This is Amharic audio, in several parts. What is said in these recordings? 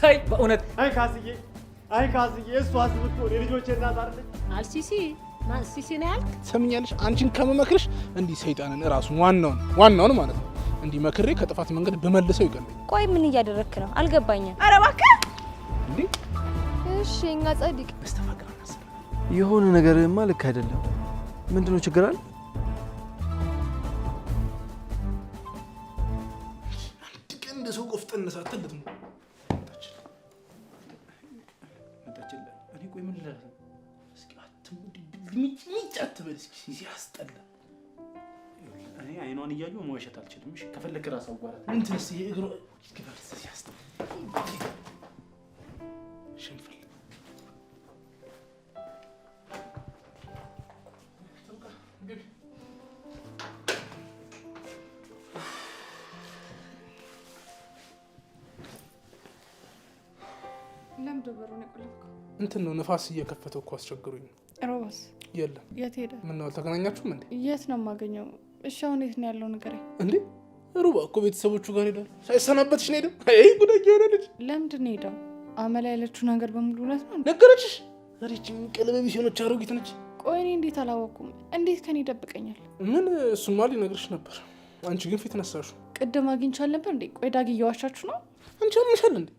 እሰይ በእውነት አይ ካስዬ እሷ አስብቶ የልጆቼ እናት አይደለች። አልሲሲ ማን ሲሲ ነው ያልክ? ሰምኛለሽ? አንቺን ከመመክርሽ እንዲህ ሰይጣንን ራሱን ዋናውን ማለት ነው እንዲህ መክሬ ከጥፋት መንገድ በመልሰው ይቀርልኝ። ቆይ ምን እያደረክ ነው? አልገባኝም። ኧረ እባክህ እንዴ! እሺ እኛ ጸድቅ መስተፋቅር አሰራ የሆነ ነገርማ ልክ አይደለም። ምንድነው ችግር አለ? አንድ ቀን እንደ ሰው ቆፍጠን ሳትልት ነው እኔ ቆይ ምን ልላል? እስኪ አትበል እስኪ ሲያስጠላ። እኔ አይኗን እያየሁ መዋሸት አልችልም። እሺ ከፈለክ ራስ አዋራት እንትን እስኪ እግሮ ይገባል ሲያስጠላ ሽንፈል ለምን ደበሩን ያቆልኩ እንትን ነው ንፋስ እየከፈተው እኮ አስቸግሩኝ። ሮባስ የለም የት ሄደ? ምን ነው አልተገናኛችሁም እንዴ? የት ነው የማገኘው? እሺ አሁን የት ነው ያለው ነገር? እንዴ ሩባ እኮ ቤተሰቦቹ ጋር ሄዷል። ሳይሰናበትሽ ነው ሄደው። አይ ጉዳይ ያለልሽ ለምንድን ነው ሄደው? አመላ ያለችው ነገር በሙሉ እውነት ነው ነገረችሽ? ዛሬችን ቀለበ ቢሆኖች አሮጊት ነች። ቆይ እኔ እንዴት አላወኩም? እንዴት ከኔ ይደብቀኛል? ምን እሱማ ሊነግርሽ ነበር። አንቺ ግን ፊት ነሳሹ። ቅድም አግኝቻል ነበር እንዴ? ቆይ ዳጊ እየዋሻችሁ ነው? አንቺ አምሻል እንዴ?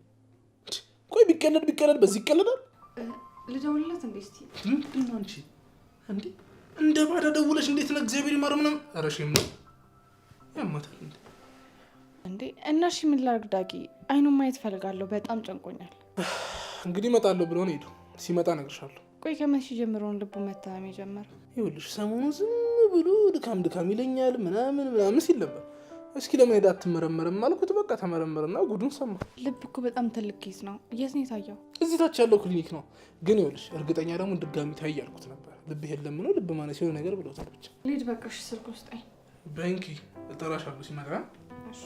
ቆይ ቢቀለድ በዚህ ይቀለዳል። ልደውልለት እንዴ? እስቲ ምንድን ነው አንቺ እንዴ እንደ ባዳ ደውለሽ እንዴት ነው እግዚአብሔር ይማር ምናምን? ኧረ ሼም ነው ያማታል እንዴ? እንዴ እና እሺ ምን ላድርግ ዳጊ? አይኑን ማየት ፈልጋለሁ። በጣም ጨንቆኛል። እንግዲህ እመጣለሁ ብሎ ነው ሄዱ። ሲመጣ እነግርሻለሁ። ቆይ ከመቼ ጀምሮ ልቡ መታመም የጀመረ? ይኸውልሽ ሰሞኑን ዝም ብሎ ድካም ይለኛል ምናምን ሲል ነበር። እስኪ ለምን ሄዳ አትመረመርም አልኩት። በቃ ተመረመረና ጉዱን ሰማ። ልብ እኮ በጣም ትልቅ ኬስ ነው። የት ነው የታየው? እዚህ ታች ያለው ክሊኒክ ነው። ግን ይኸውልሽ እርግጠኛ ደግሞ ድጋሚ ታይ ያልኩት ነበር። ልብ የለም ነው ልብ ማነስ የሆነ ነገር ብለውታል። ብቻ ልሂድ በቃ። እሺ ስልክ ውስጠኝ በእንኪ እጠራሻለሁ ሲመጣ። እሺ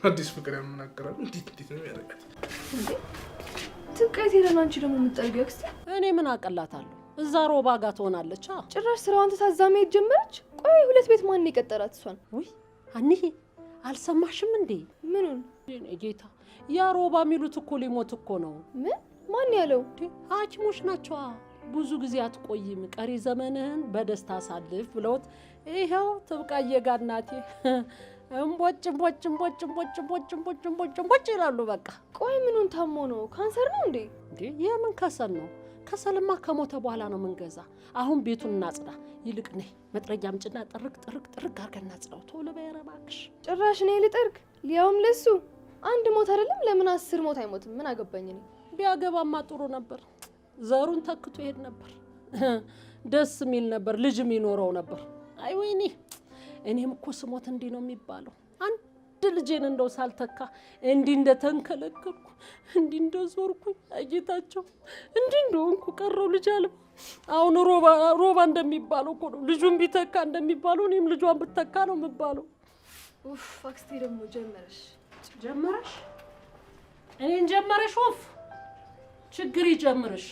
አዲስ ፍቅር ያመናገራል። እንዴት ነው የሚያደርጋት? ትብቀት ሄደን አንቺ ደግሞ የምትጠርጊው አክስቴ። እኔ ምን አቀላታለሁ? እዛ ሮባ ጋር ትሆናለች። ጭራሽ ስራዋን ተሳዛሜ ጀመረች። ቆይ ሁለት ቤት ማን የቀጠራት እሷን? ውይ አንዬ አልሰማሽም እንዴ? ምኑን? ጌታ ያ ሮባ የሚሉት እኮ ሊሞት እኮ ነው። ምን? ማን ያለው? ሐኪሞች ናቸው። ብዙ ጊዜ አትቆይም፣ ቀሪ ዘመንህን በደስታ አሳልፍ ብለውት ይሄው ትብቃዬ ጋር እናቴ እምቦጭ ይላሉ። በቃ ቆይ ምኑን ታሞ ነው? ካንሰር ነው እንዴ? የምን ከሰል ነው? ከሰልማ ከሞተ በኋላ ነው ምንገዛ። አሁን ቤቱን እናጽዳ። ይልቅ ነይ መጥረጊያ አምጪና ጥርግ አድርገን እናጽዳው። ቶሎ በይ ኧረ እባክሽ። ጭራሽ እኔ ልጠርግ? ሊያውም ለሱ አንድ ሞት አይደለም ለምን 10 ሞት አይሞትም? ምን አገባኝ እኔ። ቢያገባማ ጥሩ ነበር። ዘሩን ተክቶ ይሄድ ነበር። ደስ የሚል ነበር። ልጅም ይኖረው ነበር። አይ ወይኔ እኔም እኮ ስሞት እንዲህ ነው የሚባለው። አንድ ልጄን እንደው ሳልተካ እንዲህ እንደተንከለከልኩ እንዲህ እንደዞርኩኝ አጌታቸው እንዲህ እንደሆንኩ ቀረው ልጅ አለ። አሁን ሮባ እንደሚባለው እኮ ነው ልጁን ቢተካ እንደሚባለው እኔም ልጇን ብተካ ነው የምባለው። ኡፍ አክስቴ ደግሞ ጀመረሽ እኔን ጀመረሽ። ኡፍ ችግር ይጀምርሽ።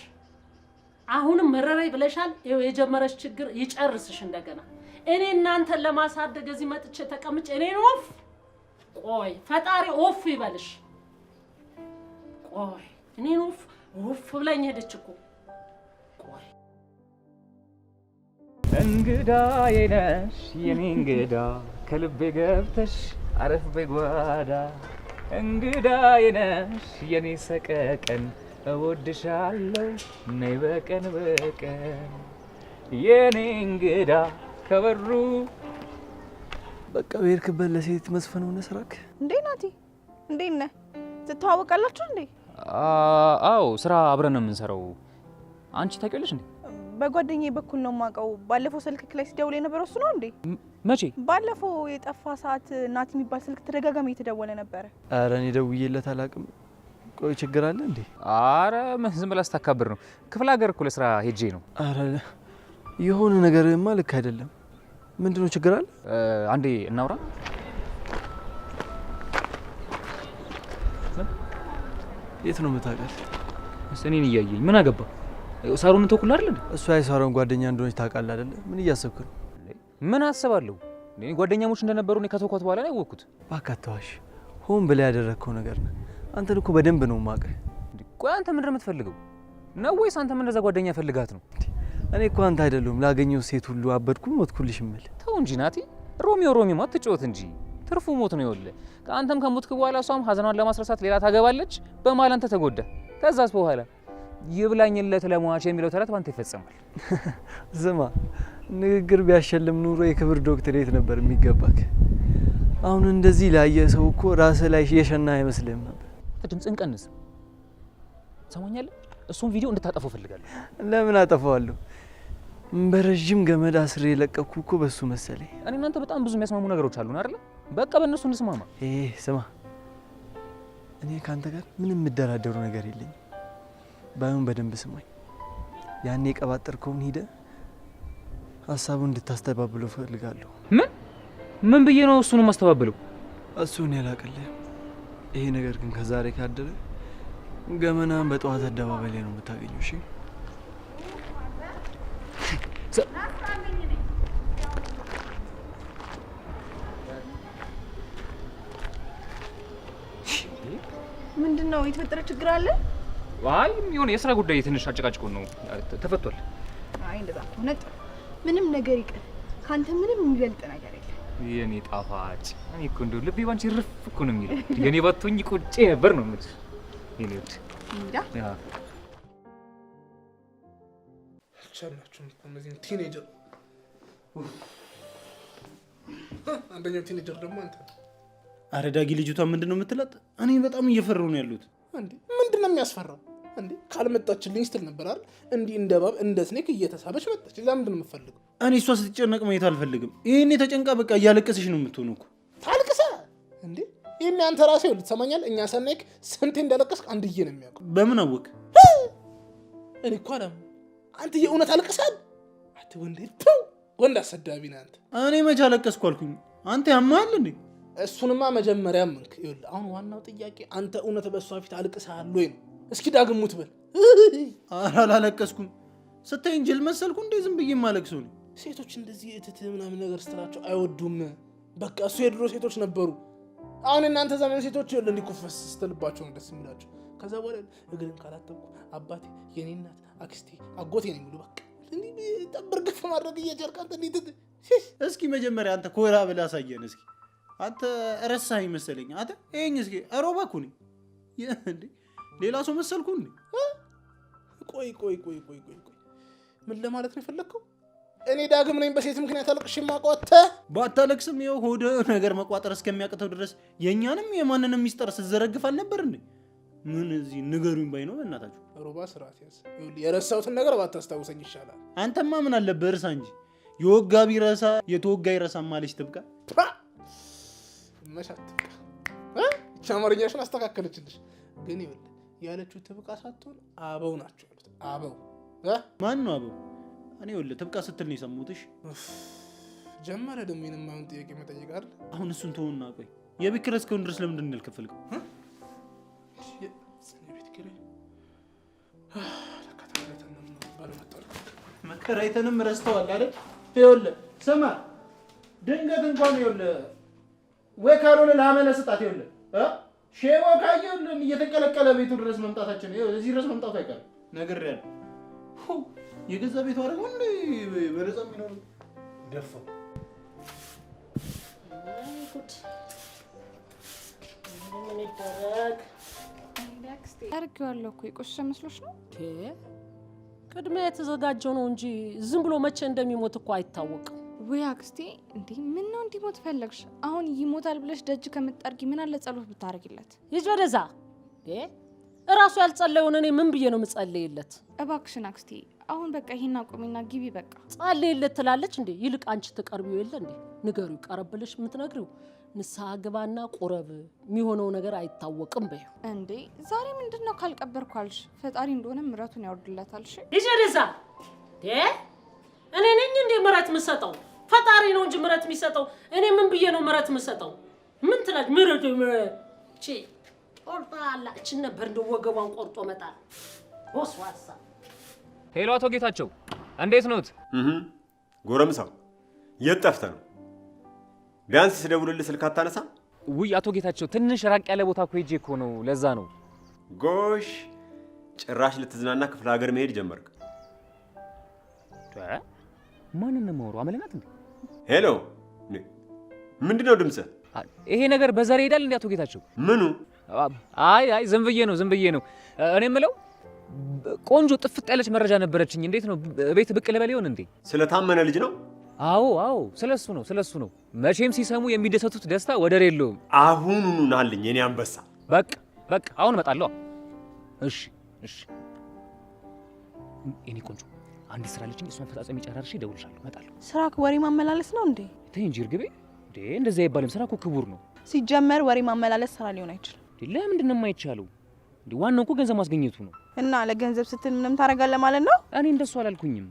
አሁንም መረረይ ብለሻል። ይኸው የጀመረሽ ችግር ይጨርስሽ እንደገና። እኔ እናንተን ለማሳደግ እዚህ መጥቼ ተቀምጬ እኔን ኦፍ ቆይ ፈጣሪ ኦፍ ይበልሽ። ቆይ እኔን ኦፍ ብላኝ ሄደች እኮ። ቆይ እንግዳዬ ነሽ የኔ እንግዳ ከልቤ ገብተሽ አረፍ በጓዳ። እንግዳዬ ነሽ የኔ ሰቀቀን እወድሻለሁ ነይ በቀን የኔ እንግዳ ከበሩ። በቃ በሄድክበት ለሴት መስፈን ሆነ ስራክ። እንዴ ናቲ እንዴት ነህ? ትተዋወቃላችሁ እንዴ? አዎ ስራ አብረን ነው የምንሰራው። አንቺ ታውቂያለሽ እንዴ? በጓደኛዬ በኩል ነው የማውቀው። ባለፈው ስልክ ላይ ሲደውል የነበረው እሱ ነው እንዴ? መቼ? ባለፈው የጠፋ ሰዓት ናቲ የሚባል ስልክ ተደጋጋሚ እየተደወለ ነበረ። ኧረ እኔ ደውዬለት አላውቅም። ቆይ ችግር አለ እንዴ? ኧረ ዝም ብላ ስታካብር ነው። ክፍለ ሀገር እኮ ለስራ ሄጄ ነው። ኧረ የሆነ ነገርማ ልክ አይደለም። ምንድነው ችግር አለ? አንዴ እናውራ። የት ነው የምታውቃት? እኔን እያየኝ ምን አገባ? ሳሮንን ተኩል አይደል እንዴ? እሷ የሳሮን ጓደኛ እንደሆነች ታውቃለህ አይደለ? ምን እያሰብክ ነው? ምን አስባለሁ? እኔ ጓደኛሞች እንደነበሩ እኔ ከተውኳት በኋላ ነው ያወቅኩት። ባካተዋሽ ሆን ብለህ ያደረግከው ነገር ነው። አንተን እኮ በደንብ ነው የማውቅህ። ቆይ አንተ ምንድን ነው የምትፈልገው? ነው ወይስ አንተ ምን እንደዛ ጓደኛ ፈልጋት ነው? እኔ እኮ አንተ አይደለሁም ላገኘው ሴት ሁሉ አበድኩኝ ሞትኩልሽ እምልህ። ተው እንጂ ናቲ፣ ሮሚዮ አትጫወት እንጂ ትርፉ ሞት ነው። ይኸውልህ አንተም ከሞትክ በኋላ እሷም ሀዘኗን ለማስረሳት ሌላ ታገባለች። በመሀል አንተ ተጎዳ። ከዛስ በኋላ ይብላኝለት ለሟች የሚለው ተረት ባንተ ይፈጸማል። ስማ ንግግር ቢያሸልም ኑሮ የክብር ዶክትሬት ነበር የሚገባክ። አሁን እንደዚህ ላየ ሰው እኮ ራስህ ላይ የሸና አይመስልህም ነበር። ድምፅህን ቀንስ። ሰማኛለህ? እሱን ቪዲዮ እንድታጠፈው ፈልጋለሁ። ለምን አጠፋዋለሁ? በረጅም ገመድ አስሬ የለቀኩ እኮ በሱ መሰለኝ። እኔ እናንተ በጣም ብዙ የሚያስማሙ ነገሮች አሉን አይደል? በቃ በእነሱ እንስማማ። ስማ እኔ ካንተ ጋር ምንም የምደራደሩ ነገር የለኝም። ባይሆን በደንብ ስማኝ። ያኔ የቀባጠርከውን ሂደህ ሀሳቡን እንድታስተባብለው ፈልጋለሁ። ምን ብዬ ነው እሱንም ማስተባብለው? እሱን ያላቀልህ። ይሄ ነገር ግን ከዛሬ ካደረ ገመናን በጠዋት አደባባይ ላይ ነው የምታገኘው። እሺ ምንድነው የተፈጠረ ችግር አለ? አይ የሆነ የስራ ጉዳይ ትንሽ አጨቃጭቆ ነው ተፈቷል። አይ እንደዛ ሆነ ምንም ነገር ይቀር ካንተ ምንም የሚበልጥ ነገር የለም። የኔ ጣፋጭ እኔ እኮ እንደው ልቤ ባንቺ ርፍ እኮ ነው የሚለው። የኔ ባትሆኝ ቁጭ ነበር ነው የምልሽ። የኔ ውድ ያ ቻላችሁ እነዚህ ቲኔጀር አንደኛው ቲኔጀር ደግሞ አንተ። አረ ዳጊ ልጅቷ ምንድነው የምትላት? እኔ በጣም እየፈራሁ ነው ያሉት። እንዴ ምንድነው የሚያስፈራው? እንዴ ካልመጣችልኝ ስትል ነበር አይደል? እንዲህ እንደ እባብ እንደ ስኔክ እየተሳበች መጣች። ለምንድን ነው የምትፈልገው? እኔ እሷ ስትጨነቅ ማየት አልፈልግም። ይሄኔ ተጨንቃ በቃ እያለቀሰሽ ነው የምትሆነው እኮ። ታልቅሳ እንዴ? ይሄን አንተ ራስህ ይኸውልህ ትሰማኛለህ? እኛ ሰናይክ ስንቴ እንዳለቀስክ አንድዬ ነው የሚያውቀው። በምን አወቅ? እኔ እኮ አላም አንተ የእውነት አልቅሳል? አንተ ወንድ አሰዳቢ ነህ አንተ። እኔ መቼ አለቀስኩ አልኩኝ? አንተ ያማል እንዴ? እሱንማ መጀመሪያ ምንክ ይኸውልህ። አሁን ዋናው ጥያቄ አንተ እውነት በእሷ ፊት አልቅሳል ወይ ነው። እስኪ ዳግም ሙት በል። ኧረ አላለቀስኩም። ስታይ እንጀል መሰልኩ እንዴ? ዝም ብዬ ማለቅሰው ነው። ሴቶች እንደዚህ እትት ምናምን ነገር ስትላቸው አይወዱም። በቃ እሱ የድሮ ሴቶች ነበሩ። አሁን እናንተ ዘመን ሴቶች ይኸውልህ እንዲኩፈስ ስትልባቸው ነው ደስ የሚላቸው። ከዛ በኋላ እግርን ካላጠብኩ አባቴ፣ የኔ እናት፣ አክስቴ፣ አጎቴ ነው የሚሉ። በቃ እንዲህ ጠብር ግፍ ማድረግ እየጀርቃ አንተ እንዴት። እስኪ መጀመሪያ አንተ ኮራ ብለህ አሳየን እስኪ። አንተ ረሳኸኝ መሰለኝ። አንተ ይሄኝ እስኪ አሮባ እኮ ነኝ እንዴ? ሌላ ሰው መሰልኩ እንዴ? ቆይ ምን ለማለት ነው የፈለግከው? እኔ ዳግም ነኝ በሴት ምክንያት አልቅሽ ማቋተ ባታለቅስም ይኸው ሆደ ነገር መቋጠር እስከሚያቅተው ድረስ የእኛንም የማንንም ሚስጥር ስትዘረግፍ አልነበር እንዴ? ምን እዚህ ንገሩኝ ባይ ነው በእናታችሁ። ሮባ ስርዓት ያዝ። የረሳሁትን ነገር ባታስታውሰኝ ይሻላል። አንተማ ምን አለብህ እርሳ እንጂ። የወጋ ቢረሳ የተወጋ ይረሳ ማለች ትብቃ። መሻት ትብቃ። አማርኛሽን አስተካከለችልሽ። ግን ይኸውልህ ያለችው ትብቃ ሳትሆን አበው ናቸው ያሉት። አበው ማን ነው አበው? እኔ ይኸውልህ ትብቃ ስትል ነው የሰሙትሽ። ጀመረ ደግሞ የማይሆን ጥያቄ መጠየቅ አይደል? አሁን እሱን ተውና ቆይ የቤት ኪራይ እስከሆነ ድረስ ለምንድን ነው ያልከፈልከው? መከራይተንም ረስተዋል አይደል? ይኸውልህ ስማ፣ ድንገት እንኳን ይኸውልህ ወይ ካልሆነ ለአመለ ስጣት። ይኸውልህ ሼቦ ካየሁልን እየተቀለቀለ ቤቱ ድረስ መምጣታችን እዚህ ድረስ መምጣቱ አይቀርም። ነግሬያለሁ። የገዛ ቤቱ አደረገ እንዴ በነፃ የሚኖር ደፋው። ምን ይደረግ? አርጌዋለሁ እኮ የቆሸሸ መስሎሽ ነው? ቅድሚያ የተዘጋጀው ነው እንጂ ዝም ብሎ መቼ እንደሚሞት እኮ አይታወቅም። ወይ አክስቴ እንዴ ምን ነው እንዲሞት ፈለግሽ? አሁን ይሞታል ብለሽ ደጅ ከምትጠርጊ ምን አለ ጸሎት ብታረጊለት? ይጅ ወደዛ። እራሱ ያልጸለየውን እኔ ምን ብዬ ነው የምጸልይለት? እባክሽን አክስቴ አሁን በቃ ይሄን አቁሚና ግቢ በቃ። ጸልይለት ትላለች እንዴ? ይልቅ አንቺ ትቀርቢው የለ እንዴ? ንገሪው፣ ቀረብልሽ የምትነግሪው ንስሐ ግባና ቁረብ፣ የሚሆነው ነገር አይታወቅም በይው። እንዴ ዛሬ ምንድነው ካልቀበርኩ አልሽ? ፈጣሪ እንደሆነ ምሕረቱን ያወርድለታል። እሺ ይጅ ወደዛ። እኔ ነኝ እንዴ ምሕረት የምሰጠው? ፈጣሪ ነው እንጂ ምሕረት የሚሰጠው። እኔ ምን ብዬ ነው ምሕረት የምሰጠው? ምን ትላለች? ምሕረት እቺ ቆርጣ አላችን ነበር እንደ ወገቧን ቆርጦ መጣል። ወስዋሳ። ሄሎ አቶ ጌታቸው እንዴት ኖት? ጎረምሳው የት ጠፍተህ ነው? ቢያንስ ስደውልልህ ስልክ አታነሳም? ውይ አቶ ጌታቸው ትንሽ ራቅ ያለ ቦታ እኮ ሄጄ እኮ ነው፣ ለዛ ነው። ጎሽ ጭራሽ ልትዝናና ክፍለ ሀገር መሄድ ጀመርክ? ማንን ነው የማወራው? አመለናት እንዴ? ሄሎ ምንድነው ድምፅህ? ይሄ ነገር በዛሬ ይሄዳል እንዴ አቶ ጌታቸው? ምኑ? አይ ዝም ብዬ ነው እኔ የምለው ቆንጆ ጥፍጥ ያለች መረጃ ነበረችኝ። እንዴት ነው ቤት ብቅ ልበል ይሆን እንዴ? ስለታመነ ልጅ ነው? አዎ ስለሱ ነው። መቼም ሲሰሙ የሚደሰቱት ደስታ ወደር የለውም። አሁኑኑ ናልኝ የኔ አንበሳ። በቃ አሁን እመጣለሁ። እሺ የኔ ቆንጆ አንዲት ስራ ልጅኝ፣ እሷን ፈጻጸም ጨራርሼ እደውልልሻለሁ። እመጣለሁ። ስራ ወሬ ማመላለስ ነው እንዴ? ተይ እንጂ እርግቤ፣ እንዴ እንደዛ አይባልም። ስራ እኮ ክቡር ነው። ሲጀመር ወሬ ማመላለስ ስራ ሊሆን አይችልም። ለምንድን ነው የማይቻለው? እንዴ ዋናው እኮ ገንዘብ ማስገኘቱ ነው። እና ለገንዘብ ስትል ምንም ታደርጋለህ ማለት ነው? እኔ እንደሱ አላልኩኝም።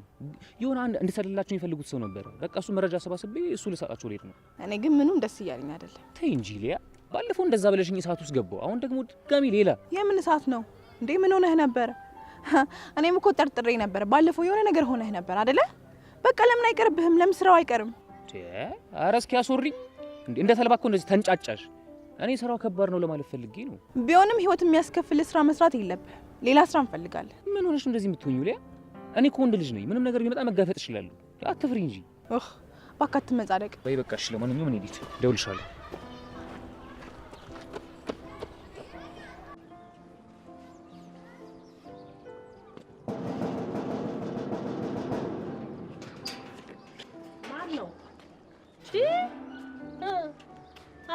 የሆነ አንድ እንድሰልላቸው የሚፈልጉት ሰው ነበር። በቃ እሱ መረጃ ሰባስቤ እሱ ልሰጣቸው ልሄድ ነው። እኔ ግን ምንም ደስ እያለኝ አይደለም። ተይ እንጂ ሊያ፣ ባለፈው እንደዛ ብለሽኝ እሳት ውስጥ ገባሁ። አሁን ደግሞ ድጋሚ ሌላ። የምን እሳት ነው እንዴ? ምን ሆነህ ነበር? እኔም እኮ ጠርጥሬ ነበር። ባለፈው የሆነ ነገር ሆነህ ነበር አይደለ? በቃ ለምን አይቀርብህም? ለምን ስራው አይቀርም? ኧረ እስኪ አስወሪኝ እንዴ! እንደ ተልባ እኮ እንደዚህ ተንጫጫሽ። እኔ ስራው ከባድ ነው ለማለት ፈልጌ ነው። ቢሆንም ህይወት የሚያስከፍል ስራ መስራት የለብህ። ሌላ ስራ እንፈልጋለን። ምን ሆነሽ እንደዚህ የምትሆኚው ሊያ? እኔ እኮ ወንድ ልጅ ነኝ። ምንም ነገር ቢመጣ መጋፈጥ እችላለሁ። አትፍሪ እንጂ። እባክህ አትመጻደቅ። ወይ በቃ እሺ። ለማንኛውም እኔ ልሂድ፣ እደውልልሻለሁ።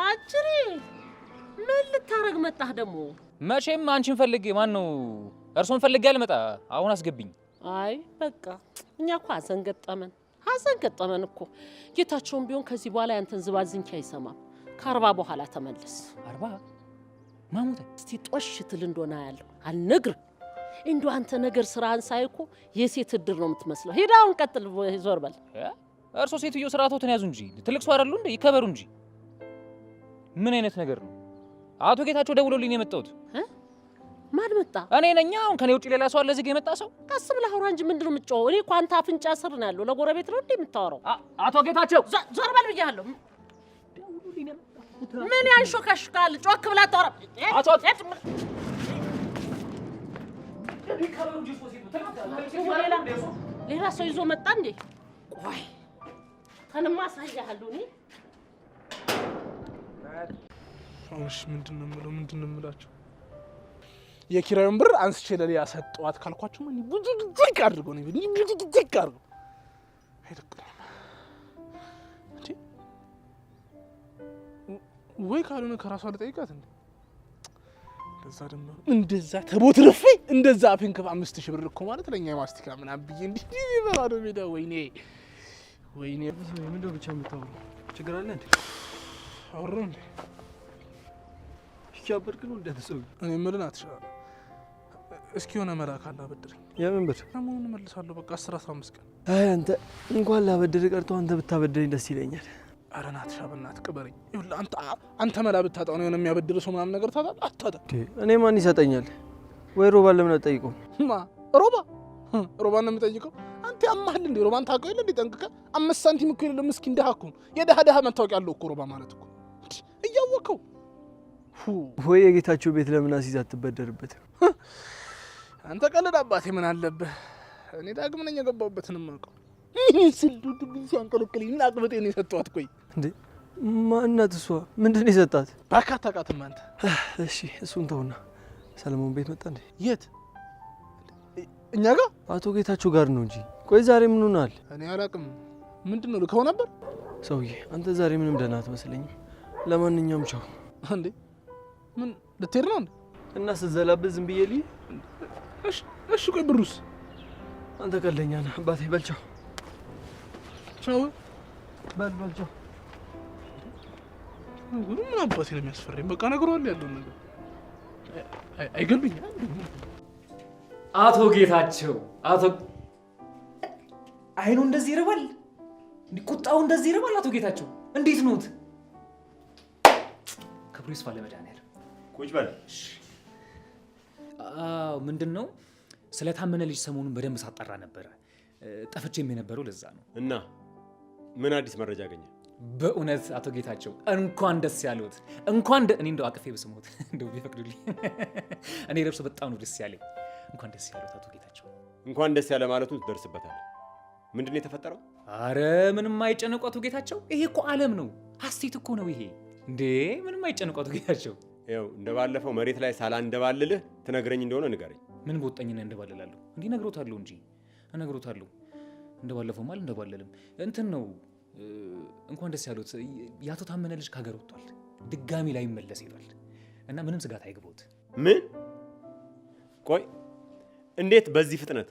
አጭሪ ምን ልታረግ መጣህ ደግሞ? መቼም አንቺን ፈልጌ ማን ነው እርሶን ፈልጌ አልመጣ። አሁን አስገብኝ። አይ በቃ እኛ እኮ ሀዘን ገጠመን እኮ። ጌታቸውም ቢሆን ከዚህ በኋላ ያንተን ዝባዝንኪ አይሰማም። ከ40 በኋላ ተመለስ። 40 ማሙታ እስቲ ጦሽ ትል እንደሆነ ያለው አልነግርህ። እንደው አንተ ነገር ስራህን ሳይ እኮ የሴት እድር ነው የምትመስለው። ሄዳ አሁን ቀጥል፣ ዞር በል። እርሶ ሴትዮ ስርዓቶትን ያዙ እንጂ ትልቅ ሰው አይደሉ እንዴ? ይከበሩ እንጂ። ምን አይነት ነገር ነው? አቶ ጌታቸው ደውሎልኝ ነው የመጣሁት። ማን መጣ? እኔ ነኝ። አሁን ከኔ ውጭ ሌላ ሰው አለ እዚህ የመጣ ሰው? ቀስ ብለህ አውራ እንጂ ምንድነው የምትጮኸው? እኔ እኮ አንተ አፍንጫ ስር ነው ያለው። ለጎረቤት ነው እንዴ የምታወራው? አቶ ጌታቸው ዞር በል ብያለሁ። ምን ያንሾካሽካል? ጮክ ብለህ አታወራም? ሌላ ሰው ይዞ መጣ እንዴ? ቆይ ከነማ አሳያለሁ እኔ። እሺ ምንድነው የምላቸው? የኪራዩን ብር አንስቼ ለሊያ ሰጠዋት ካልኳችሁ ምን ቡጅጅግ አድርጎ ነው ቡጅጅግ አድርጎ አይደለም እንዴ? ወይ ካልሆነ ከራሷ ልጠይቃት እንዴ? እንደዛ ተቦትርፌ እንደዛ አፍንከፍ 5000 ብር እኮ ማለት ለኛ የማስቲካ ምናምን ብዬ እንዴ ይበራዶ ሜዳ። ወይኔ ምንድነው ብቻ የምታወራው? ችግር አለ እንዴ? አወራሁ እንዴ? ይቻበርክ ነው እንደተሰው እኔ ምልን አትሻለ። እስኪ ሆነ መላክ አላበድረኝ። የምን ብር? አሁን መልሳለሁ። በቃ 10-15 ቀን። አይ አንተ እንኳን ላበድር ቀርቶ አንተ ብታበድረኝ ደስ ይለኛል። ኧረ ናትሻ በእናትህ ቅበረኝ። ይኸውልህ አንተ መላ ብታጣው ነው የሆነ የሚያበድር ሰው ምናምን ነገር አታጣም። እኔ ማን ይሰጠኛል? ወይ ሮባ ለምን አትጠይቀው? ሮባን ነው የምጠይቀው? አንተ ያማህል እንዴ? ሮባን ታውቀው የለ እንዴ? ጠንቅቀህ 5 ሳንቲም እኮ የሌለው ምስኪን ደሃ እኮ ነው። የደሃ መታወቂያ አለው እኮ ሮባ ማለት እኮ እያወቀው። ወይ የጌታቸው ቤት ለምን አሲዝ አትበደርበትም? አንተ ቀልድ አባቴ ምን አለብህ? እኔ ዳግም ነኝ የገባሁበትን የማውቀው። ስልዱት ሲያንቀለቅልኝ ምን አቅበጤ ነው የሰጠኋት? ቆይ እንዴ ማናት እሷ? ምንድን ነው የሰጣት? ባካታ ቃትም አንተ። እሺ እሱን ተውና ሰለሞን ቤት መጣ እንዴ? የት? እኛ ጋር? አቶ ጌታቸው ጋር ነው እንጂ። ቆይ ዛሬ ምን ሆናል? እኔ አላውቅም። ምንድን ነው ልከው ነበር? ሰውዬ አንተ ዛሬ ምንም ደህና አትመስለኝም። ለማንኛውም ቻው። እንዴ ምን ልትሄድ ነው እንዴ? እና ስትዘላብህ ዝም ብዬ ልይ? እሺ ቆይ ብሩስ? አንተ ቀለኛ ነህ አባቴ። በልቻው ቻው። በልቻው። ምን አባቴ ነው የሚያስፈራኝ? በቃ ነግሯል ያለውን ነገር አይገልብኝ። አቶ ጌታቸው አይኑ እንደዚህ ይረባል? ቁጣው እንደዚህ ይረባል? አቶ ጌታቸው እንዴት ነዎት? ክብሩ ይስፋ ለመድኃኒዓለም። ቁጭ በል። ምንድን ነው ስለታመነ ልጅ ሰሞኑን በደንብ ሳጣራ ነበረ። ጠፍቼም የነበረው ለዛ ነው። እና ምን አዲስ መረጃ አገኘ? በእውነት አቶ ጌታቸው እንኳን ደስ ያለዎት። እንኳን እኔ እንደው አቅፌ በስሞት እንደው ቢፈቅዱልኝ እኔ ለብሶ በጣም ነው ደስ ያለኝ። እንኳን ደስ ያለዎት አቶ ጌታቸው። እንኳን ደስ ያለ ማለቱን ትደርስበታለህ። ምንድን ነው የተፈጠረው? አረ ምንም አይጨነቁ አቶ ጌታቸው። ይሄ እኮ ዓለም ነው፣ ሀሴት እኮ ነው ይሄ። እንዴ ምንም አይጨነቁ አቶ ጌታቸው። ያው እንደባለፈው መሬት ላይ ሳላንደባልልህ ትነግረኝ እንደሆነ ንገረኝ። ምን በወጣኝና እንደባለላለሁ? እንዲህ ነግሮታለሁ እንጂ እነግሮታለሁ። እንደባለፈውም አልንደባለልም። እንትን ነው እንኳን ደስ ያሉት። የአቶ ታመነ ልጅ ከሀገር ወጥቷል። ድጋሚ ላይ መለስ ይላል እና ምንም ስጋት አይግቦት። ምን? ቆይ እንዴት በዚህ ፍጥነት?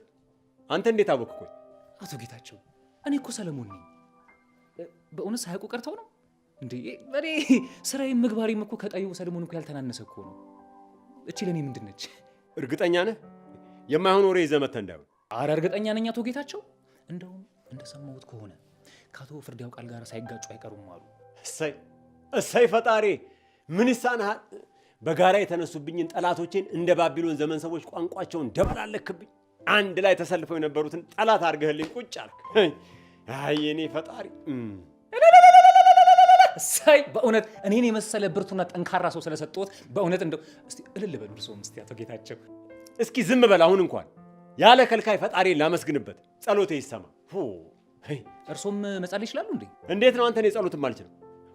አንተ እንዴት አወቅህ? ቆይ አቶ ጌታቸው እኔ እኮ ሰለሞን ነኝ። በእውነት ሳያውቁ ቀርተው ነው እንዴ? እኔ ስራዬም ምግባሬም እኮ ከጠዩ ሰለሞን እኮ ያልተናነሰ እኮ ነው። እቺ ለእኔ ምንድን ነች? እርግጠኛ ነህ? የማይሆን ወሬ ይዘህ መተህ እንዳይሆን። አረ እርግጠኛ ነኝ አቶ ጌታቸው። እንደውም እንደሰማሁት ከሆነ ከአቶ ፍርድ ያውቃል ጋር ሳይጋጩ አይቀሩም አሉ። እሰይ እሰይ ፈጣሪ ምን ይሳናሃል? በጋራ የተነሱብኝን ጠላቶቼን እንደ ባቢሎን ዘመን ሰዎች ቋንቋቸውን ደበላለክብኝ። አንድ ላይ ተሰልፈው የነበሩትን ጠላት አድርገህልኝ ቁጭ አልክ። አይ የኔ ፈጣሪ። እሰይ በእውነት እኔን የመሰለ ብርቱና ጠንካራ ሰው ስለሰጠሁት በእውነት እንደው እስቲ እልል በሉ እርስዎም እስቲ አቶ ጌታቸው። እስኪ ዝም በል አሁን እንኳን ያለ ከልካይ ፈጣሪን ላመስግንበት፣ ጸሎቴ ይሰማ። እርስዎም መጸለይ ይችላሉ እንዴ? እንዴት ነው አንተን የጸሎትም አልችልም?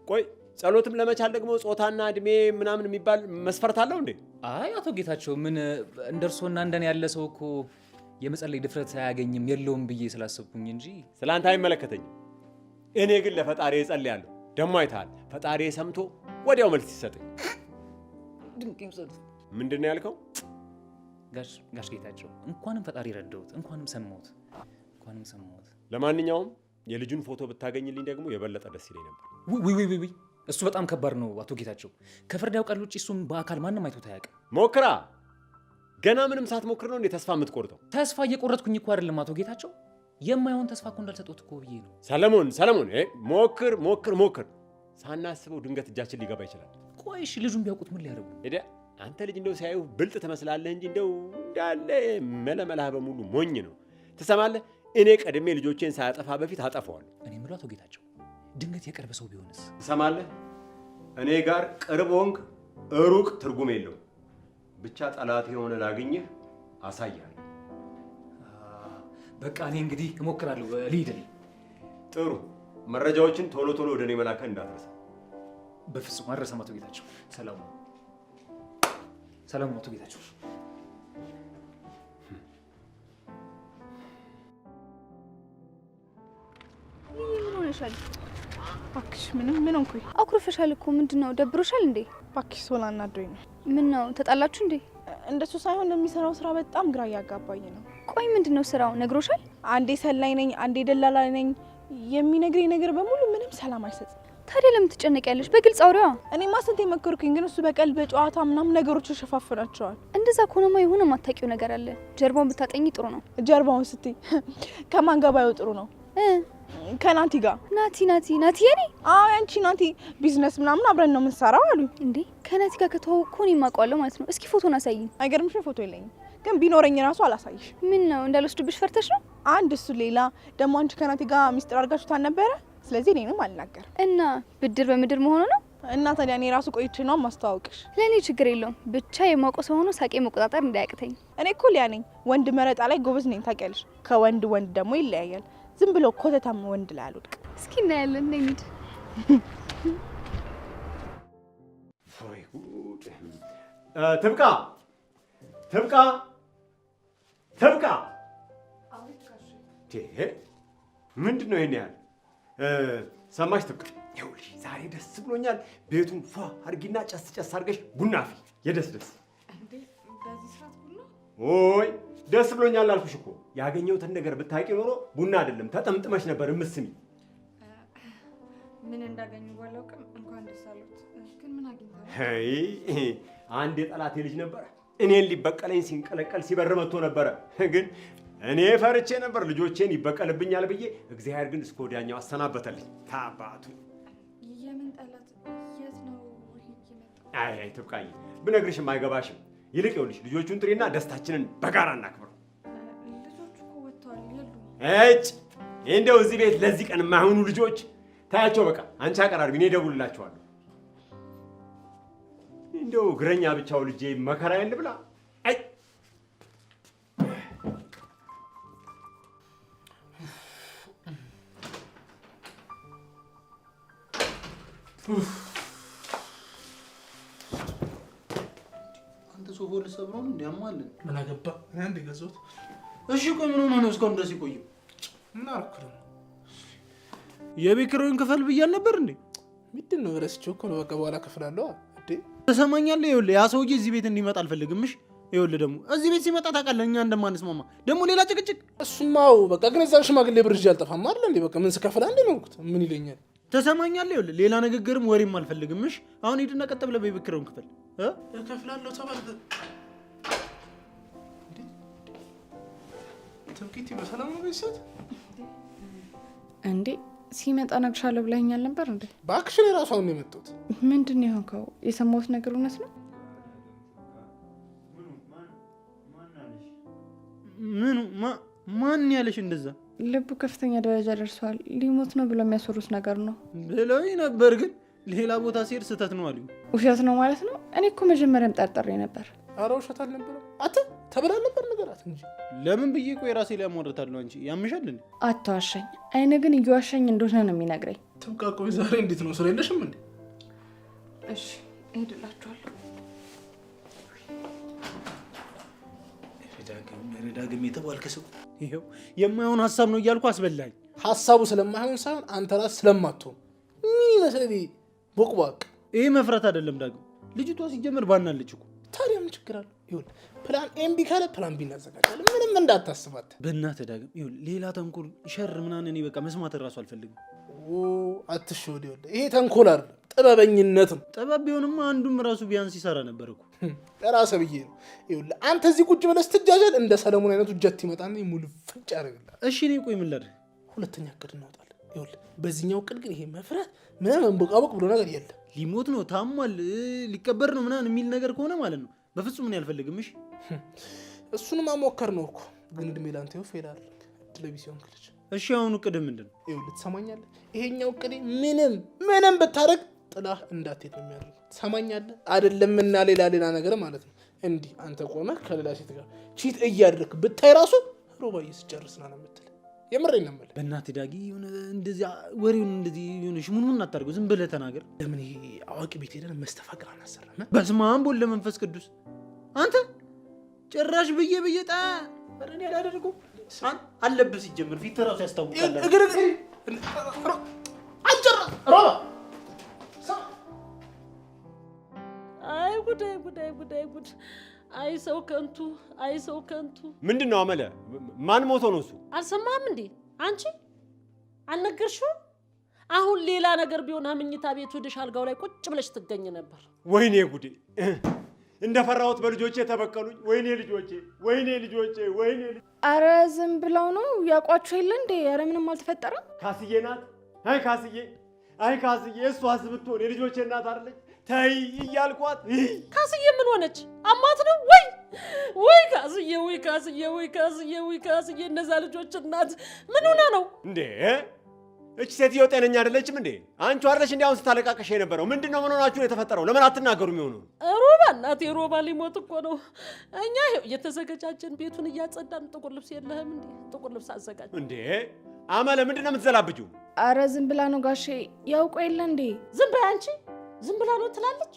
ቆይ ጸሎትም ለመቻል ደግሞ ጾታና እድሜ ምናምን የሚባል መስፈርት አለው እንዴ? አይ አቶ ጌታቸው ምን እንደ እርስዎና እንደኔ ያለ ሰው እኮ የመጸለይ ድፍረት አያገኝም የለውም ብዬ ስላሰብኩኝ እንጂ ስላንተ አይመለከተኝም። እኔ ግን ለፈጣሪ እጸልያለሁ። ደግሞ አይተሃል፣ ፈጣሪ ሰምቶ ወዲያው መልስ ይሰጠኝ። ድንቅም ጸሎት። ምንድን ነው ያልከው? ጋሽ ጌታቸው እንኳንም ፈጣሪ ረዳሁት፣ እንኳንም ሰማሁት። ለማንኛውም የልጁን ፎቶ ብታገኝልኝ ደግሞ የበለጠ ደስ ይለኝ ነበር። ውይ እሱ በጣም ከባድ ነው አቶ ጌታቸው። ከፍርድ ያውቃል ውጭ እሱም በአካል ማንም አይቶት አያውቅም። ሞክራ። ገና ምንም ሳትሞክር ነው እንዴ ተስፋ የምትቆርጠው? ተስፋ እየቆረጥኩኝ እኮ አይደለም አቶ ጌታቸው፣ የማይሆን ተስፋ እኮ እንዳልሰጠሁት እኮ ብዬ ነው። ሰለሞን ሞክር። ሳናስበው ድንገት እጃችን ሊገባ ይችላል። ቆይ እሺ ልጁን ቢያውቁት ምን ሊያደርጉ? አንተ ልጅ እንደው ሲያዩ ብልጥ ትመስላለህ እንጂ እንደው እንዳለ መለመላህ በሙሉ ሞኝ ነው። ትሰማለህ? እኔ ቀድሜ ልጆቼን ሳያጠፋ በፊት አጠፋዋለሁ። እኔ የምለው አቶ ጌታቸው ድንገት የቅርብ ሰው ቢሆንስ? ትሰማለህ? እኔ ጋር ቅርብ ሆንክ ሩቅ ትርጉም የለው። ብቻ ጠላት የሆነ ላግኝህ አሳያለሁ። በቃ እኔ እንግዲህ እሞክራለሁ። ልሂድልኝ። ጥሩ። መረጃዎችን ቶሎ ወደ እኔ መላከን እንዳትረሳ። በፍጹም አልረሳም አቶ ጌታቸው። ሰላም አቶ ጌታቸው። ምን ሆነሻል? እባክሽ ምን ሆንኩኝ? አኩርፈሻል እኮ ምንድነው? ደብሮሻል እንዴ? እባክሽ ሶላ አናዶኝ ነው። ምን ነው ተጣላችሁ እንዴ? እንደሱ ሳይሆን የሚሰራው ስራ በጣም ግራ እያጋባኝ ነው። ቆይ ምንድነው ስራው? ነግሮሻል? አንዴ ሰላይ ነኝ፣ አንዴ ደላላ ነኝ። የሚነግረኝ ነገር በሙሉ ምንም ሰላም አይሰጥም። ታዲያ ለምን ትጨነቂያለሽ? በግልጽ አውሪዋ። እኔማ ስንቴ መከርኩኝ፣ ግን እሱ በቀልድ በጨዋታ ምናምን ነገሮች ይሸፋፍናቸዋል። እንደዛ ከሆነማ የሆነ የማታውቂው ነገር አለ። ጀርባውን ብታጠኚ ጥሩ ነው። ጀርባውን ስትይ ከማን ጋር ባየው ጥሩ ነው? ከናቲ ጋር። ናቲ የኔ? አዎ ያንቺ ናቲ። ቢዝነስ ምናምን አብረን ነው የምንሰራው አሉ። እንዴ ከናቲ ጋር ከተዋወቅኩ እኔ የማውቀዋለሁ ማለት ነው። እስኪ ፎቶን አሳይኝ። አይገርምሽም? ፎቶ የለኝም፣ ግን ቢኖረኝ ራሱ አላሳይሽ። ምን ነው እንዳልወስድብሽ ፈርተሽ ነው? አንድ እሱ ሌላ ደግሞ አንቺ ከናቲ ጋር ሚስጥር አድርጋችሁታል ነበረ። ስለዚህ እኔንም አልናገርም። እና ብድር በምድር መሆኑ ነው? እና ታዲያ እኔ ራሱ ቆይቼ ነው ማስተዋወቅሽ። ለእኔ ችግር የለውም፣ ብቻ የማውቀው ሰው ሆኖ ሳቄ መቆጣጠር እንዳያቅተኝ። እኔ እኮ ሊያ ነኝ፣ ወንድ መረጣ ላይ ጎበዝ ነኝ ታውቂያለሽ። ከወንድ ደግሞ ይለያያል። ዝም ብሎ ኮተታም ወንድ ላይ አልወድቅ። እስኪ እናያለን። ነኝድ ትብቃ። ምንድን ነው ይሄን ያህል? ሰማሽ ትብቃ፣ ይኸውልሽ ዛሬ ደስ ብሎኛል። ቤቱን ፏ አድርጊና ጨስ አድርገሽ ቡና አፍይ። የደስ ኦይ ደስ ብሎኛል አልኩሽ እኮ። ያገኘሁትን ነገር ብታውቂ ኖሮ ቡና አይደለም ተጠምጥመሽ ነበር የምትስሚ። ምን እንዳገኙ ባላውቅም እንኳን ደስ አሉት። ግን ምን አግኝተው? አንድ የጠላቴ ልጅ ነበረ እኔን ሊበቀለኝ ሲንቀለቀል ሲበር መጥቶ ነበረ። ግን እኔ ፈርቼ ነበር ልጆቼን ይበቀልብኛል ብዬ። እግዚአብሔር ግን እስከ ወዲያኛው አሰናበተልኝ። ታባቱ የምን ጠላት? የት ነው ይመጣው? አይ ትብቃዬ፣ ብነግርሽም አይገባሽም። ይልቅ ይኸውልሽ ልጆቹን ጥሪና ደስታችንን በጋራ እናክብረው። ልጆቹ እኮ ወጥተዋል የሉም። እጭ እንደው እዚህ ቤት ለዚህ ቀን የማይሆኑ ልጆች ታያቸው። በቃ አንቺ አቀራርቢ፣ እኔ እደውልላቸዋለሁ። እንደው እግረኛ ብቻው ልጄ መከራ የለ ብላ። አይ አንተ ሶፋ ልሰብረው እንዴ? ያማልን ምን አገባ? እኔ አንድ ገዛሁት። እሺ ቆይ ምን ሆነ ነው እስካሁን ድረስ የቆየው? ምን አልኩ ደግሞ? የቤት ኪራዩን ክፈል ብያል ነበር እንዴ? ምንድን ነው ረስቼው እኮ ነው። በቃ በኋላ እከፍላለሁ እንዴ። ተሰማኛለህ? ይኸውልህ ያ ሰውዬ እዚህ ቤት እንዲመጣ አልፈልግም። እሺ ይኸውልህ ደግሞ እዚህ ቤት ሲመጣ ታውቃለህ እኛ እንደማንስማማ ደግሞ ሌላ ጭቅጭቅ። እሱማው በቃ ግን እዛን ሽማግሌ ብር ይዤ አልጠፋም አይደል እንዴ? በቃ ምን ስከፍል አንዴ ነው እኮ ምን ይለኛል? ተሰማኛለህ? ይኸውልህ ሌላ ንግግርም ወሬም አልፈልግም። እሺ አሁን ሂድና ቀጥ ብለህ የቤት ኪራዩን ክፈል። እከፍላለሁ ተባልክ ትምኪቲ በሰላም ነው ቤተሰብ እንዴ? ሲመጣ እነግርሻለሁ ብለኸኛል ነበር እንዴ? እባክሽ እኔ እራሱ አሁን ነው የመጣሁት። ምንድን ነው የሆንከው? የሰማሁት ነገር እውነት ነው? ምኑ ማን ያለሽ እንደዛ? ልቡ ከፍተኛ ደረጃ ደርሷል፣ ሊሞት ነው ብለው የሚያስወሩት ነገር ነው ብለውኝ ነበር፣ ግን ሌላ ቦታ ሲሄድ ስህተት ነው አሉኝ። ውሸት ነው ማለት ነው? እኔ እኮ መጀመሪያም ጠርጥሬ ነበር። ኧረ ውሸት አልነበረም። አተ ተብላ ነበር ነገራት እንጂ ለምን ብዬ ቆይ ራሴ ላይ አሟርታለሁ። አንቺ ያምሻል እንዴ? አትዋሸኝ። አይነ ግን እየዋሸኝ እንደሆነ ነው የሚነግረኝ። ትብቃ። ቆይ ዛሬ እንዴት ነው? ስራ የለሽም እንዴ? እሺ እሄድላችኋለሁ። ዳግም የተባልክ ሰው ይሄው የማይሆን ሀሳብ ነው እያልኩ አስበላኝ። ሀሳቡ ስለማይሆን ሳይሆን አንተ ራስህ ስለማትሆን ምን ይመስለኝ ቦቅቧቅ። ይሄ መፍራት አይደለም ዳግም። ልጅቷ ሲጀምር ባናለች እኮ። ታዲያ ምን ችግር አለው? ይኸውልህ ፕላን ኤም ቢ ካለ ፕላን ቢ እናዘጋጃለን። ምንም እንዳታስባት። በእናትህ ዳግም ይኸውልህ ሌላ ተንኮል ሸር ምናምን እኔ በቃ መስማት እራሱ አልፈልግም። አትሸወድ። ይኸውልህ ይሄ ተንኮል አይደለም ጥበበኝነት ነው። ጥበብ ቢሆንማ አንዱም ራሱ ቢያንስ ይሰራ ነበር እኮ። ራስህ ብዬ ነው። ይኸውልህ አንተ እዚህ ቁጭ ብለህ ስትጃጃል እንደ ሰለሞን አይነቱ ጀት ይመጣና ሙሉ ፍንጭ ያደርግልሃል። እሺ እኔ ቆይ ምን ላድርግ? ሁለተኛ እቅድ እናወጣለን። ይኸውልህ በዚህኛው እቅድ ግን ይሄ መፍራት ምናምን እንቦቃቦቅ ብሎ ነገር የለም። ሊሞት ነው ታሟል ሊቀበር ነው ምናምን የሚል ነገር ከሆነ ማለት ነው በፍጹም እኔ አልፈልግም። እሺ እሱንም አሞከር ነው እኮ ግን እድሜ ላንተ ይኸው ፌል አደረግ እድለ ቢስ ሆንክ ልጅ። እሺ አሁን እቅድ ምንድን ነው? ይኸውልህ ትሰማኛለህ? ይሄኛው እቅዴ ምንም ብታደርግ ጥላህ እንዳትሄድ ነው የሚያደርገው። ትሰማኛለህ? አይደለምና ሌላ ነገር ማለት ነው። እንዲህ አንተ ቆመህ ከሌላ ሴት ጋር ቺት እያደረክ ብታይ ራሱ ሮባዬ ስጨርስ ና ነው የምትል። የምሬን ነው የምልህ። በእናትህ ዳጊ የሆነ እንደዚህ ወሬውን እንደዚህ የሆነ ሽሙንሙን አታድርገው፣ ዝም ብለህ ተናገር። ለምን ይሄ አዋቂ ቤት ሄደን መስተፋቅር አናሰራም? በስመ አብ ወወልድ ወመንፈስ ቅዱስ። አንተ ጭራሽ ብዬ ጣ እኔ አላደርገው አለብህ። ሲጀምር ፊት እራሱ ያስታውቃል። እግር አልጨራ ሮባ አይ ጉድ አይ ጉድ አይ ጉድ አይ ጉድ! አይ ሰው ከንቱ አይ ሰው ከንቱ! ምንድን ነው አመለ? ማን ሞቶ ነው እሱ? አልሰማህም እንዴ አንቺ? አልነገርሽውም? አሁን ሌላ ነገር ቢሆን መኝታ ቤት ወደሽ አልጋው ላይ ቁጭ ብለሽ ትገኝ ነበር። ወይኔ ጉዴ! እንደፈራሁት በልጆቼ ተበቀሉኝ። ወይኔ ልጆቼ ወይኔ ልጆቼ ወይኔ። አረ ዝም ብለው ነው ያቋቸው የለ እንዴ? አረ ምንም አልተፈጠረም። ካስዬ ናት። አይ ካስዬ አይ ካስዬ እሷስ ብትሆን የልጆቼ እናት አይደለች? ተይ እያልኳት። ካስዬ ምን ሆነች? አማት ነው ወይ? ወይ ካስዬ ወይ ካስዬ ወይ ካስዬ ወይ ካስዬ እነዛ ልጆች እናት ምን ሆና ነው እንዴ? እቺ ሴትዮ ጤነኛ አይደለችም እንዴ? አንቺ አይደለሽ እንዴ አሁን ስታለቃቀሽ የነበረው? ምንድነው? ምን ሆናችሁ ነው የተፈጠረው? ለምን አትናገሩም? የሚሆነው ሮባ እናቴ ሮባ ሊሞት እኮ ነው። እኛ ይኸው እየተዘገጃጀን ቤቱን እያጸዳን። ጥቁር ልብስ የለህም እንዴ? ጥቁር ልብስ አዘጋጅ እንዴ። አመለ ምንድነው የምትዘላብጂው? አረ ዝም ብላ ነው ጋሼ፣ ያውቁ የለ እንዴ? ዝም በይ አንቺ። ዝም ብላ ነው ትላለች።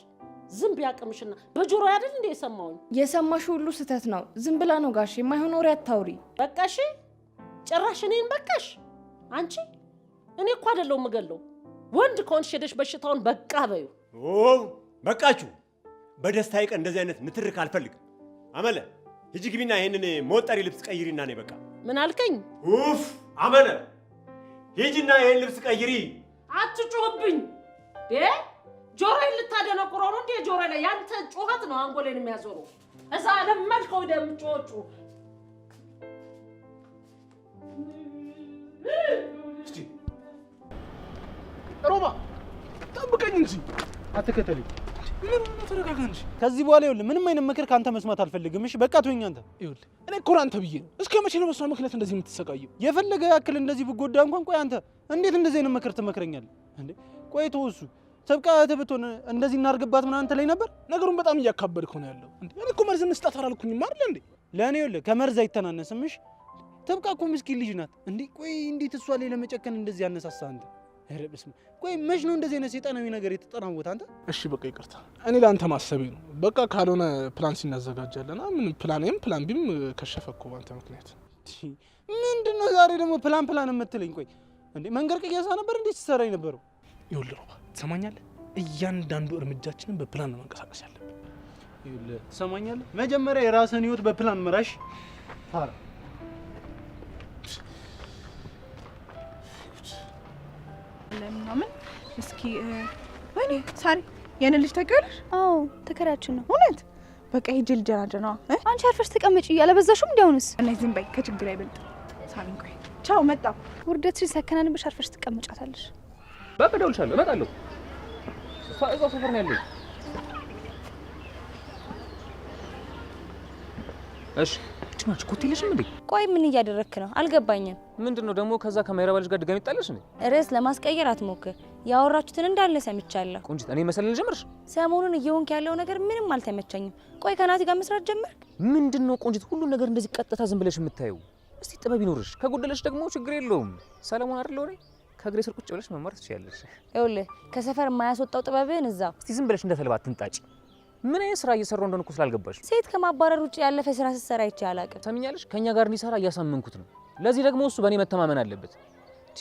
ዝም ቢያቅምሽና በጆሮ አይደል እንዴ የሰማውኝ? የሰማሽ ሁሉ ስህተት ነው። ዝም ብላ ነው ጋሼ፣ የማይሆን ወሬ አታውሪ። በቃሽ። ጭራሽ እኔን በቃሽ አንቺ። እኔ እኮ አይደለሁም የምገለው። ወንድ ከሆንሽ ሄደሽ በሽታውን በቃ በዩ። በቃችሁ። በደስታዬ ቀን እንደዚህ አይነት ንትርክ አልፈልግም። አመለ ሂጂ ግቢና ይሄንን ሞጠሪ ልብስ ቀይሪና ነይ። በቃ ምን አልከኝ? ኡፍ አመለ ሂጂና ይሄን ልብስ ቀይሪ። አትጮህብኝ። ጆሮዬን ልታደነቁረው ነው እንዴ? ጆሮ ላይ ያንተ ጩኸት ነው አንጎሌን የሚያዞረው። እዛ ለመልከው ደምጮጩ እስቲ ሮባ ጠብቀኝ እንጂ አትከተለኝ። ምን ተረጋጋ እንጂ። ከዚህ በኋላ ይኸውልህ ምንም አይነት ምክር ካንተ መስማት አልፈልግም። እሺ በቃ ተወኝ አንተ። ይኸውልህ እኔ እኮ አንተ ብዬ ነው። እስከ መቼ ነው በሷ ምክንያት እንደዚህ የምትሰቃየው? የፈለገ ያክል እንደዚህ ብጎዳ እንኳን ቆይ አንተ እንዴት እንደዚህ አይነት ምክር ትመክረኛለህ እንዴ? ቆይ ተወሱ ሰብቃ ተብቶን እንደዚህ እናርግባት ምን አንተ ላይ ነበር? ነገሩን በጣም እያካበድከው ነው ያለው እንዴ። እኔ እኮ መርዝ እንስጣት አላልኩኝም አይደል እንዴ? ለኔ ይኸውልህ ከመርዝ አይተናነስምሽ። ተብቃ እኮ ምስኪን ልጅ ናት እንዴ። ቆይ እንዴት እሷ ላይ ለመጨከን እንደዚህ ያነሳሳ አንተ? ኧረ በስመ አብ። ቆይ መች ነው እንደዚህ አይነት ሰይጣናዊ ነገር የተጠናወተ አንተ? እሺ በቃ ይቅርታ፣ እኔ ለአንተ ማሰቤ ነው። በቃ ካልሆነ ፕላን ሲናዘጋጃለና ምን ፕላን ቢም ከሸፈ እኮ ባንተ ምክንያት። ምንድነው ዛሬ ደግሞ ፕላን የምትለኝ? ቆይ እንዴ መንገር ቅያሳ ነበር እንዴ ሲሰራ የነበረው? ይኸውልህ ሮባ ትሰማኛለህ? እያንዳንዱ እርምጃችንን በፕላን ነው መንቀሳቀስ ያለብን። ይኸውልህ ትሰማኛለህ? መጀመሪያ የራስህን ህይወት በፕላን ምራሽ። ታራ ለምን እስኪ ወይኔ ሳሪ የኔ ልጅ ታውቂያለሽ? አዎ ተከራያችን ነው። እውነት? በቃ ሂጅ ልጀናጀና አንቺ አርፈሽ ተቀመጪ። ያለበዛሽም እንዲያውንስ እኔ ዝም በይ፣ ከችግር አይበልጥ። ሳሪ ቆይ ቻው፣ መጣ ውርደትሽን ሰከናንብሽ አርፈሽ ትቀመጫታለሽ። በቃ እደውልልሻለሁ፣ እመጣለሁ። እዛው ሰፈር ነው ያለኝ። እሺ ጭማች ኮቴልሽም እንዴ? ቆይ ምን እያደረክ ነው? አልገባኝም። ምንድነው ደግሞ ከዛ ከማይረባ ልጅ ጋር ድጋሚ ጣለሽ እንዴ? ርዕስ ለማስቀየር አትሞክር። ያወራችሁትን እንዳለ ሰምቻለሁ። ቆንጂት፣ እኔ መሰለኝ ጀመርሽ። ሰሞኑን እየሆንክ ያለው ነገር ምንም አልተመቸኝም። ቆይ ከናቲ ጋር መስራት ጀመርክ? ምንድነው ቆንጂት ሁሉ ነገር እንደዚህ ቀጥታ ዝም ብለሽ የምታየው? እስቲ ጥበብ ይኖርሽ። ከጎደለሽ ደግሞ ችግር የለውም። ሰለሞን አይደል ወሬ ከእግሬ ስር ቁጭ ብለሽ መማር ትችያለሽ። ይኸውልህ ከሰፈር የማያስወጣው ጥበብህን እዛው። እስቲ ዝም ብለሽ እንደተልባ አትንጣጪ። ምን አይነት ስራ እየሰራው እንደሆነ እኮ ስላልገባሽ። ሴት ከማባረር ውጭ ያለፈ ስራ ስትሰራ አይቼ አላውቅም። ሰምኛለሽ? ከኛ ጋር እንዲሰራ እያሳመንኩት ነው። ለዚህ ደግሞ እሱ በእኔ መተማመን አለበት።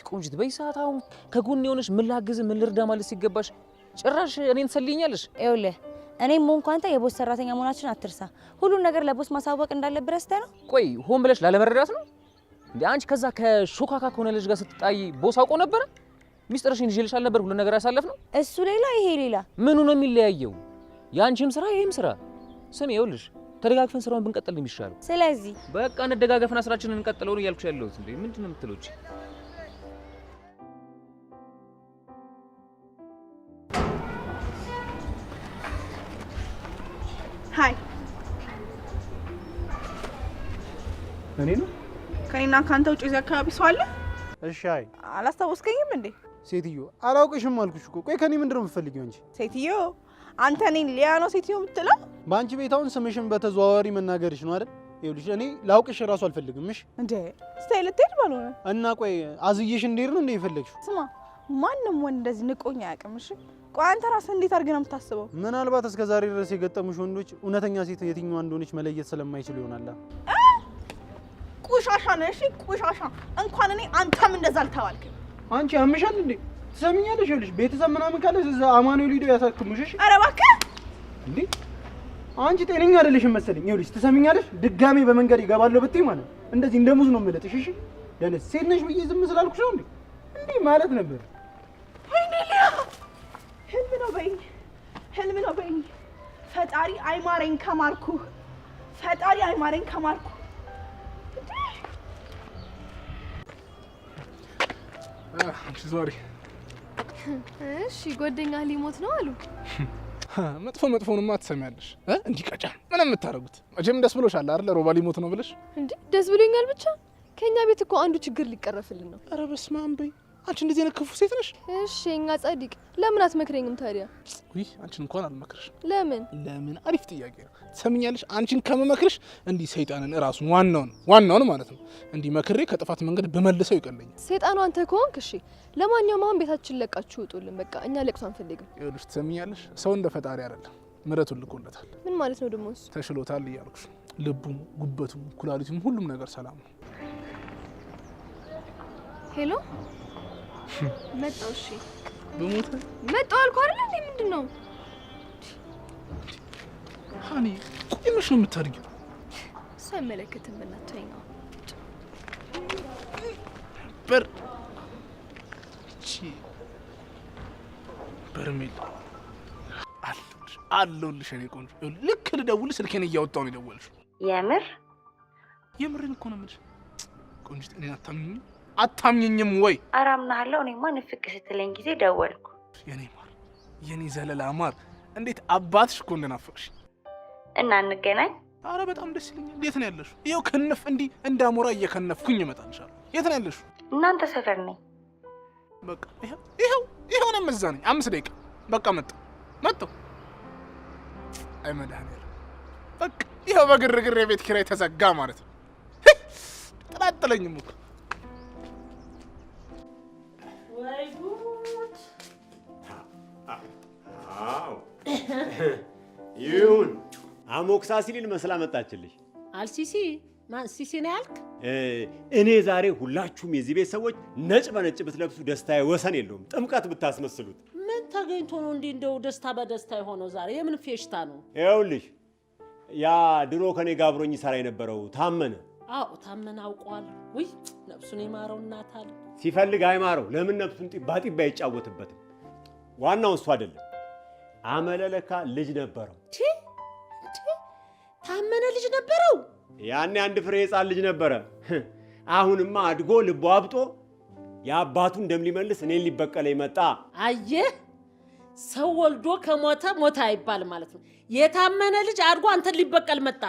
ቆንጂት በይሳት አሁን ከጎን የሆነሽ ምን ላግዝ ምን ልርዳ ማለት ሲገባሽ ጭራሽ እኔን ትሰልይኛለሽ። ይኸውልህ እኔም ሆንኩ አንተ የቦስ ሰራተኛ መሆናችን አትርሳ። ሁሉን ነገር ለቦስ ማሳወቅ እንዳለብህ ረስተህ ነው? ቆይ ሆን ብለሽ ላለመረዳት ነው እንዴ? አንቺ ከዛ ከሾካካ ከሆነ ልጅ ጋር ስትጣይ ቦስ አውቆ ነበረ? ሚስጥርሽን ይዤልሽ አልነበር ሁሉ ነገር ያሳለፍ ነው? እሱ ሌላ ይሄ ሌላ። ምኑ ነው የሚለያየው? ያንቺም ስራ ይሄም ስራ። ስሚ ይኸውልሽ ተደጋግፈን ስራውን ብንቀጥል ነው የሚሻለው። ስለዚህ በቃ እንደጋገፈና ስራችንን እንቀጥለው ነው እያልኩሽ ያለሁት። እንዴ ምንድነው የምትለው? ሃይ እኔ ነው ከኔና ካንተ ውጭ እዚህ አካባቢ ሰው አለ? እሺ አይ አላስታወስከኝም እንዴ? ሴትዮ አላውቅሽም አልኩሽ እኮ። ቆይ ከኔ ምንድነው የምትፈልጊው አንቺ? ሴትዮ አንተ እኔን ሊያ ነው ሴትዮ የምትለው? በአንቺ ቤት አሁን ስምሽን በተዘዋዋሪ መናገርሽ ነው አይደል? ይኸውልሽ እኔ ላውቅሽ እራሱ አልፈልግም። እሺ እንዴ ስታይ ልትሄድ ባልሆነ እና ቆይ አዝዬሽ እንዴት ነው እንዴ የፈለግሽው? ስማ ማንም ወንድ እንደዚህ ንቆኝ አያውቅም። እሺ ቆይ አንተ ራስህ እንዴት አድርገህ ነው የምታስበው? ምናልባት እስከ ዛሬ ድረስ የገጠሙሽ ወንዶች እውነተኛ ሴት የትኛዋ እንደሆነች መለየት ስለማይችሉ ይሆናል። ቁሻሻ ነህ። እሺ ቁሻሻ። እንኳን እኔ አንተም እንደዛ አልተባልክም። አንቺ ያምሻል እንዴ? ትሰሚኛለሽ? ይኸውልሽ ቤተሰብ ምናምን ካለ እዛ አማኑኤል ሂዶ ያሳክሙሽ። እሺ ኧረ እባክህ እንዴ አንቺ ጤነኛ አይደለሽም መሰለኝ። ይኸውልሽ ትሰሚኛለሽ? ድጋሜ በመንገድ ይገባለሁ ብትይ ማለት እንደዚህ እንደ ሙዝ ነው የምልጥሽ። እሺ ደነስ ሴት ነሽ ብዬ ዝም ስላልኩሽ ነው እንዴ? እንዴ ማለት ነበር። ወይኔ ሊያ ህልም ነው በይኝ፣ ህልም ነው በይኝ። ፈጣሪ አይማረኝ ከማርኩ፣ ፈጣሪ አይማረኝ ከማርኩ። ሶሪ። እሺ ጓደኛ ሊሞት ነው አሉ። መጥፎንማ ትሰሚያለሽ። እንዲህ ቀጫ ምን የምታረጉት? መቼም ደስ ብሎሻል አይደል? ሮባ ሊሞት ነው ብለሽ። እንዴ ደስ ብሎኛል ብቻ። ከኛ ቤት እኮ አንዱ ችግር ሊቀረፍልን ነው። ኧረ በስመ አብ በይ። አንቺ እንደዚህ አይነት ክፉ ሴት ነሽ። እሺ እኛ ጻድቅ ለምን አትመክረኝም ታዲያ? ውይ አንቺን እንኳን አልመክርሽ። ለምን? አሪፍ ጥያቄ ነው። ትሰሚኛለሽ? አንቺን ከመመክርሽ እንዲህ ሰይጣንን እራሱን ዋናውን ማለት ነው እንዲህ መክሬ ከጥፋት መንገድ በመልሰው ይቀለኛል። ሰይጣኑ አንተ ከሆንክ እሺ። ለማንኛውም አሁን ቤታችን ለቃችሁ ውጡልን። በቃ እኛ ለቅሶ አንፈልግም። ይኸውልሽ ትሰሚኛለሽ? ሰው እንደ ፈጣሪ አይደለም፣ ምሕረቱን ልኮለታል። ምን ማለት ነው ደግሞ እሱ? ተሽሎታል እያልኩሽ። ልቡም፣ ጉበቱም፣ ኩላሊቱም ሁሉም ነገር ሰላም ነው። ሄሎ መጣው። እሺ በሞተ መጣው አልኩ አይደል እንዴ? ምንድነው ሃኒ? ቆይ ምንሽ ነው የምታርጊው? እሱ አይመለከትም። በእናትህ ነው በር እቺ በርሜል አለሁልሽ እኔ ቆንጆ። ልክ ልደውል ስልኬን እያወጣሁ ነው የደወልሽው። የምሬን እኮ ነው የምልሽ ቆንጆ። እኔ አታምኚኝም ወይ? አራምናለሁ። እኔማ ንፍቅ ስትለኝ ጊዜ ደወልኩ። የኔ ማር፣ የኔ ዘለላ ማር፣ እንዴት አባትሽ እኮ እንደናፈቅሽ። እና እንገናኝ። አረ በጣም ደስ ይለኛል። የት ነው ያለሽው? ይኸው ከነፍ እንዲህ እንዳሞራ እየከነፍኩኝ እመጣልሻለሁ። የት ነው ያለሽው? እናንተ ሰፈር ነኝ። በቃ ይኸው ነው እዛ ነኝ። 5 ደቂቃ በቃ መጣሁ። አይ መድኃኒዓለም በቃ ይኸው በግርግር የቤት ኪራይ ተዘጋ ማለት ነው። ጥላጥለኝም እኮ ወይ ጉድ! አዎ ይሁን። አሞክሳሲሊን መስላ መጣችልሽ። አልሲሲ ማን ሲሲ ነው ያልክ? እኔ ዛሬ ሁላችሁም የዚህ ቤት ሰዎች ነጭ በነጭ ብትለብሱ ደስታዬ ወሰን የለውም። ጥምቀት ብታስመስሉት። ምን ተገኝቶ ነው እንዲህ እንደው ደስታ በደስታ የሆነው ዛሬ? የምን ፌሽታ ነው? ይኸውልሽ ያ ድሮ ከኔ ጋር አብሮኝ ይሰራ የነበረው ታመነ። አዎ ታመነ አውቀዋለሁ። ውይ ነፍሱን ይማረው እናታል። ሲፈልግ አይማረው። ለምን ነፍሱን ጢባ ጢባ አይጫወትበትም? ዋናው እሱ አይደለም። አመለለካ ልጅ ነበረው። ታመነ ልጅ ነበረው? ያኔ አንድ ፍሬ ሕፃን ልጅ ነበረ። አሁንማ አድጎ ልቦ አብጦ የአባቱን ደም ሊመልስ እኔን ሊበቀለኝ መጣ። አየህ፣ ሰው ወልዶ ከሞተ ሞተ አይባል ማለት ነው። የታመነ ልጅ አድጎ አንተን ሊበቀል መጣ።